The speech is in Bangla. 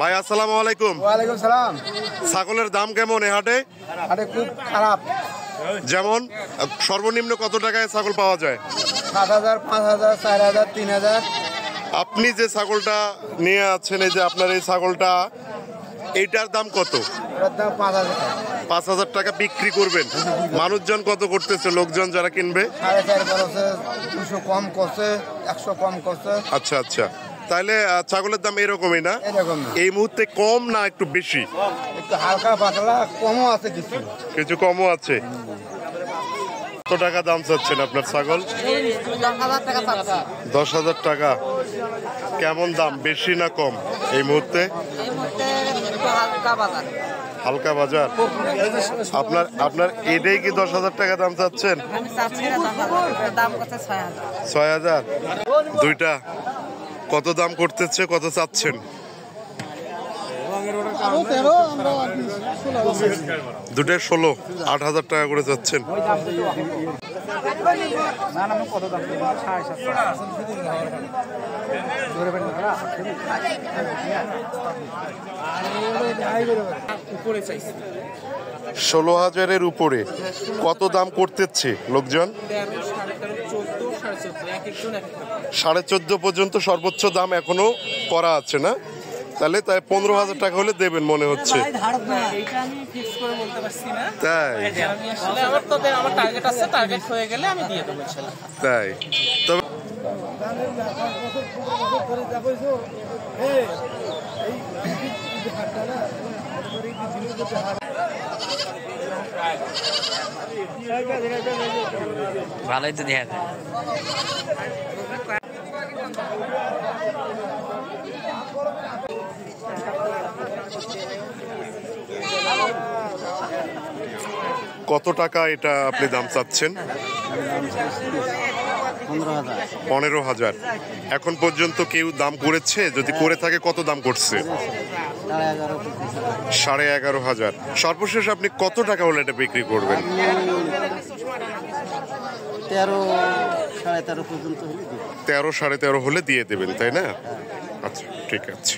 ভাই আসসালামু আলাইকুম। ওয়ালাইকুম সালাম। ছাগলের দাম কেমন এ হাটে? হাটে খুব খারাপ। যেমন সর্বনিম্ন কত টাকায় ছাগল পাওয়া যায়? 7,000, 5,000, 4,000, 3,000। আপনি যে ছাগলটা নিয়ে আছেন, এই যে আপনার এই ছাগলটা, এইটার দাম কত? এটার দাম 5,000 টাকা। 5,000 টাকা বিক্রি করবেন। মানুষজন কত করতেছে, লোকজন যারা কিনবে? 4,500 করছে, 200 কম করছে, 100 কম করছে। আচ্ছা আচ্ছা, তাহলে ছাগলের দাম এরকমই না? এরকম না। এই মুহূর্তে কম না একটু বেশি? একটু হালকা পাতলা কমও আছে কিছু। কিছু কমও আছে। কত টাকা দাম চাচ্ছেন আপনার ছাগল? 10,000 টাকা। কেমন দাম, বেশি না কম এই মুহূর্তে? হালকা বাজার। আপনার এটাই কি 10,000 টাকা দাম চাচ্ছেন? 6,000। দুইটা কত দাম করতেছে, কত চাচ্ছেন? দুটায় 16, 8,000 টাকা করে চাচ্ছেন। উপরে চাইছি 16,000-এর উপরে কত দাম করতেছে লোকজন? 14,500 পর্যন্ত সর্বোচ্চ দাম এখনো করা আছে না? তাহলে 15,000 টাকা হলে দেবেন মনে হচ্ছে। তাই? তাই তবে ভালোই তো দেখা যায়। কত টাকা এটা আপনি দাম চাচ্ছেন? 15,000। এখন পর্যন্ত কেউ দাম করেছে? যদি করে থাকে কত দাম করছে? 11,500। সর্বশেষ আপনি কত টাকা হলে এটা বিক্রি করবেন? 13-13.5 পর্যন্ত হলে 13-13.5 হলে দিয়ে দেবেন, তাই না? আচ্ছা ঠিক আছে।